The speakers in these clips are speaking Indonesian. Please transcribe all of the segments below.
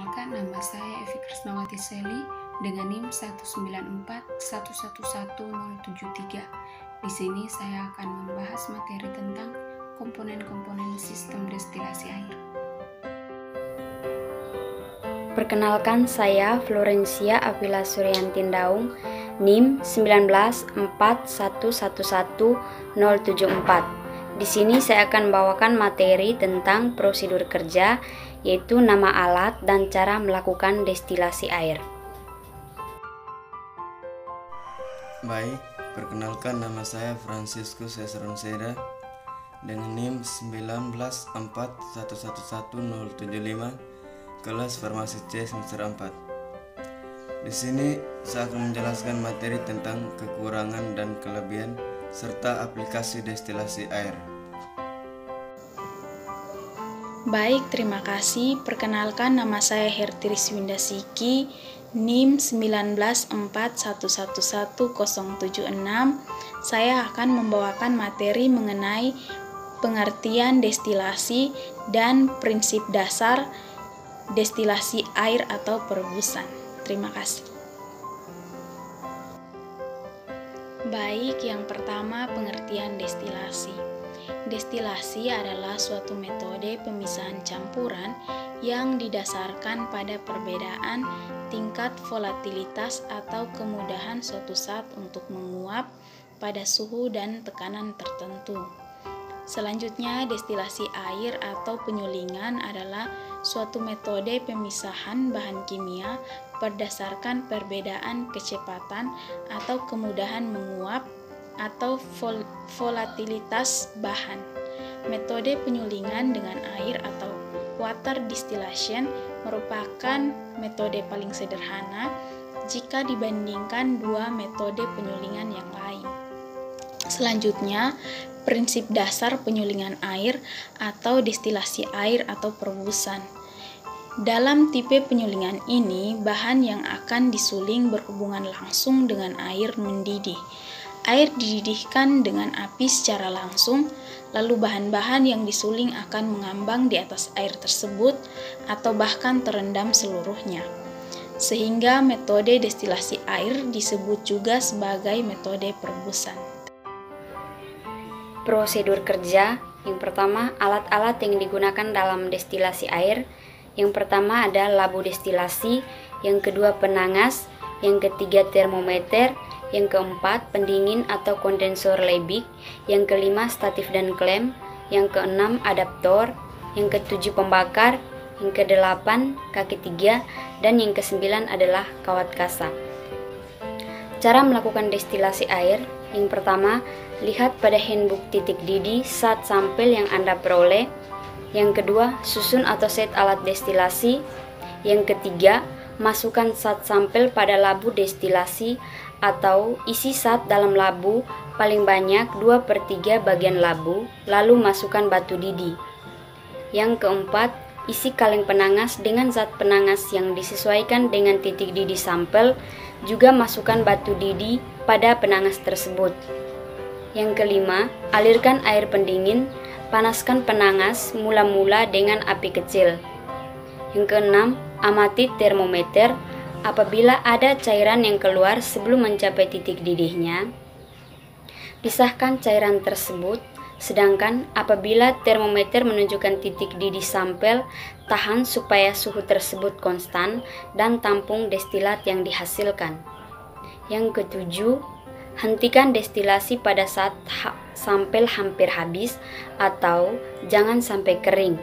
Perkenalkan, nama saya Evi Krisnawati Seli dengan NIM 194111073. Di sini saya akan membahas materi tentang komponen-komponen sistem destilasi air. Perkenalkan, saya Florencia Avila Suryantin Daung, NIM 194111074. Di sini saya akan membawakan materi tentang prosedur kerja, yaitu nama alat dan cara melakukan destilasi air. Baik, perkenalkan, nama saya Franciscus Esronseda dengan NIM 194111075, kelas Farmasi C semester 4. Di sini saya akan menjelaskan materi tentang kekurangan dan kelebihan serta aplikasi destilasi air. Baik, terima kasih. Perkenalkan, nama saya Hertiris Windasiki, NIM 194111076. Saya akan membawakan materi mengenai pengertian destilasi dan prinsip dasar destilasi air atau perebusan. Terima kasih. Baik, yang pertama, pengertian destilasi. Destilasi adalah suatu metode pemisahan campuran yang didasarkan pada perbedaan tingkat volatilitas atau kemudahan suatu zat untuk menguap pada suhu dan tekanan tertentu. Selanjutnya, destilasi air atau penyulingan adalah suatu metode pemisahan bahan kimia berdasarkan perbedaan kecepatan atau kemudahan menguap atau volatilitas bahan. Metode penyulingan dengan air atau water distillation merupakan metode paling sederhana jika dibandingkan dua metode penyulingan yang lain. Selanjutnya, prinsip dasar penyulingan air atau destilasi air atau perebusan. Dalam tipe penyulingan ini, bahan yang akan disuling berhubungan langsung dengan air mendidih. Air dididihkan dengan api secara langsung, lalu bahan-bahan yang disuling akan mengambang di atas air tersebut atau bahkan terendam seluruhnya. Sehingga metode destilasi air disebut juga sebagai metode perebusan. Prosedur kerja. Yang pertama, alat-alat yang digunakan dalam destilasi air. Yang pertama ada labu destilasi, yang kedua penangas, yang ketiga termometer, yang keempat pendingin atau kondensor Liebig, yang kelima statif dan klem, yang keenam adaptor, yang ketujuh pembakar, yang kedelapan kaki tiga, dan yang kesembilan adalah kawat kasar. Cara melakukan destilasi air. Yang pertama, lihat pada handbook titik didih zat sampel yang Anda peroleh. Yang kedua, susun atau set alat destilasi. Yang ketiga, masukkan zat sampel pada labu destilasi atau isi zat dalam labu paling banyak 2/3 bagian labu, lalu masukkan batu didih. Yang keempat, isi kaleng penangas dengan zat penangas yang disesuaikan dengan titik didih sampel, juga masukkan batu didih pada penangas tersebut. Yang kelima, alirkan air pendingin, panaskan penangas mula-mula dengan api kecil. Yang keenam, amati termometer. Apabila ada cairan yang keluar sebelum mencapai titik didihnya, pisahkan cairan tersebut. Sedangkan apabila termometer menunjukkan titik didih sampel, tahan supaya suhu tersebut konstan dan tampung destilat yang dihasilkan. Yang ketujuh, hentikan destilasi pada saat sampel hampir habis atau jangan sampai kering.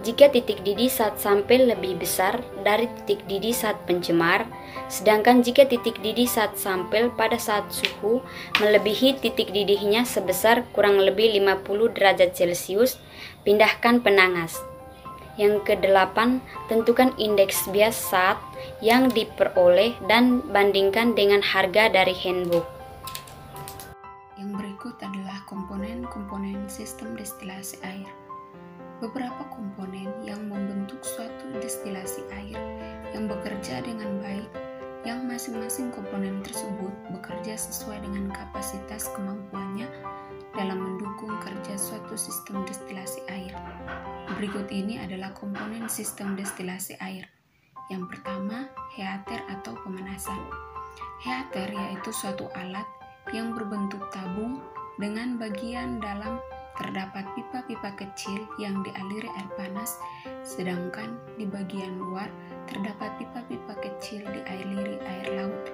Jika titik didih saat sampel lebih besar dari titik didih saat pencemar, sedangkan jika titik didih saat sampel pada saat suhu melebihi titik didihnya sebesar kurang lebih 50 derajat Celcius, pindahkan penangas. Yang kedelapan, tentukan indeks bias zat yang diperoleh dan bandingkan dengan harga dari handbook. Yang berikut adalah komponen-komponen sistem destilasi air. Beberapa komponen yang membentuk suatu destilasi air yang bekerja dengan baik, yang masing-masing komponen tersebut bekerja sesuai dengan kapasitas kemampuannya dalam mendukung kerja suatu sistem destilasi air. Berikut ini adalah komponen sistem destilasi air. Yang pertama, heater atau pemanasan. Heater yaitu suatu alat yang berbentuk tabung dengan bagian dalam terdapat pipa-pipa kecil yang dialiri air panas, sedangkan di bagian luar terdapat pipa-pipa kecil dialiri air laut.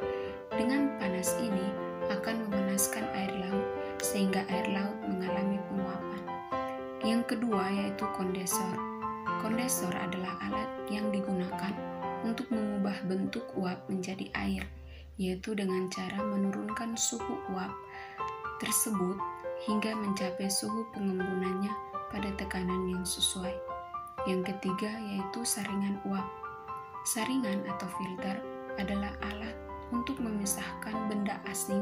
Dengan panas ini akan memanaskan air laut sehingga air laut mengalami penguapan. Yang kedua yaitu kondensor. Kondensor adalah alat yang digunakan untuk mengubah bentuk uap menjadi air, yaitu dengan cara menurunkan suhu uap tersebut hingga mencapai suhu pengembunannya pada tekanan yang sesuai. Yang ketiga yaitu saringan uap. Saringan atau filter adalah alat untuk memisahkan benda asing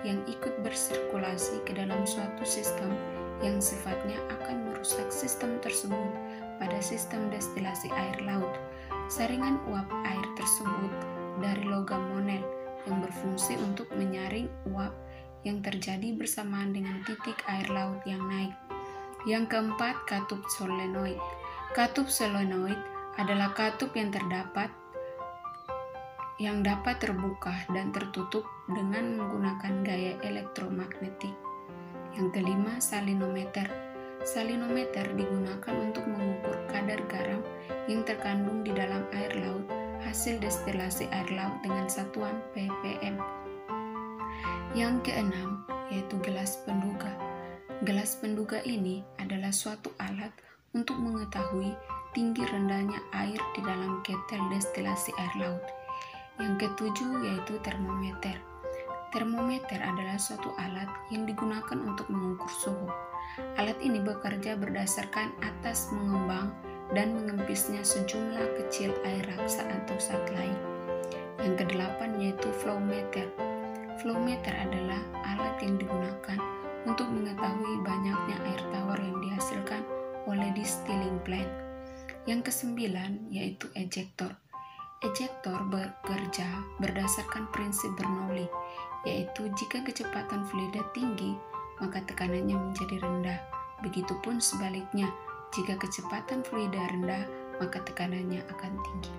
yang ikut bersirkulasi ke dalam suatu sistem yang sifatnya akan merusak sistem tersebut pada sistem destilasi air laut. Saringan uap air tersebut dari logam monel yang berfungsi untuk menyaring uap yang terjadi bersamaan dengan titik air laut yang naik. Yang keempat, katup solenoid. Katup solenoid adalah katup yang dapat terbuka dan tertutup dengan menggunakan gaya elektromagnetik. Yang kelima, salinometer. Salinometer digunakan untuk mengukur kadar garam yang terkandung di dalam air laut hasil destilasi air laut dengan satuan ppm. Yang keenam yaitu gelas penduga. Gelas penduga ini adalah suatu alat untuk mengetahui tinggi rendahnya air di dalam ketel destilasi air laut. Yang ketujuh yaitu termometer. Termometer adalah suatu alat yang digunakan untuk mengukur suhu. Alat ini bekerja berdasarkan atas mengembang dan mengempisnya sejumlah kecil air raksa atau zat lain. Yang kedelapan yaitu flowmeter. Flowmeter adalah alat yang digunakan untuk mengetahui banyaknya air tawar yang dihasilkan oleh distilling plant. Yang kesembilan yaitu ejektor. Ejektor bekerja berdasarkan prinsip Bernoulli, yaitu jika kecepatan fluida tinggi, maka tekanannya menjadi rendah. Begitupun sebaliknya, jika kecepatan fluida rendah, maka tekanannya akan tinggi.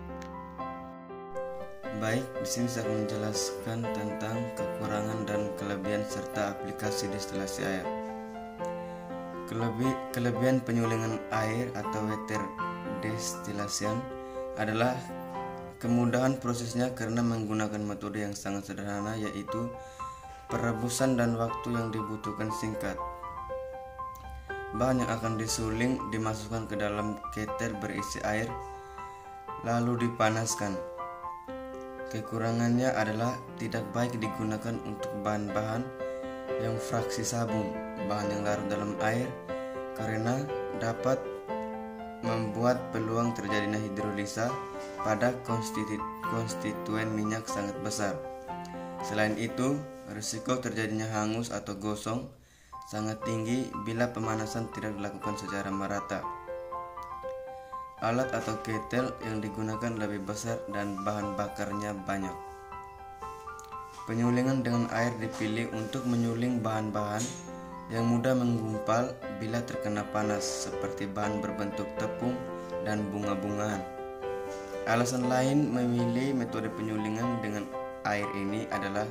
Baik, di sini saya akan menjelaskan tentang kekurangan dan kelebihan serta aplikasi destilasi air. Kelebihan penyulingan air atau water distillation adalah kemudahan prosesnya karena menggunakan metode yang sangat sederhana, yaitu perebusan dan waktu yang dibutuhkan singkat. Bahan yang akan disuling dimasukkan ke dalam ketel berisi air lalu dipanaskan. Kekurangannya adalah tidak baik digunakan untuk bahan-bahan yang fraksi sabun, bahan yang larut dalam air, karena dapat membuat peluang terjadinya hidrolisa pada konstituen minyak sangat besar. Selain itu, risiko terjadinya hangus atau gosong sangat tinggi bila pemanasan tidak dilakukan secara merata. Alat atau ketel yang digunakan lebih besar dan bahan bakarnya banyak. Penyulingan dengan air dipilih untuk menyuling bahan-bahan yang mudah menggumpal bila terkena panas, seperti bahan berbentuk tepung dan bunga-bungaan. Alasan lain memilih metode penyulingan dengan air ini adalah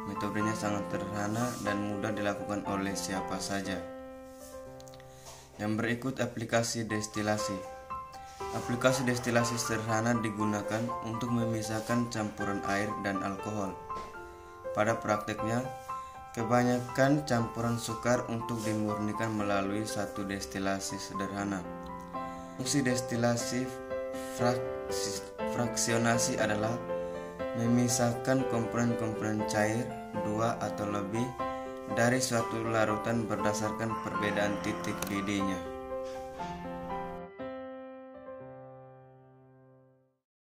metodenya sangat sederhana dan mudah dilakukan oleh siapa saja. Yang berikut aplikasi destilasi. Aplikasi destilasi sederhana digunakan untuk memisahkan campuran air dan alkohol. Pada prakteknya, kebanyakan campuran sukar untuk dimurnikan melalui satu destilasi sederhana. Fungsi destilasi fraksionasi adalah memisahkan komponen-komponen cair, dua atau lebih, dari suatu larutan berdasarkan perbedaan titik didihnya.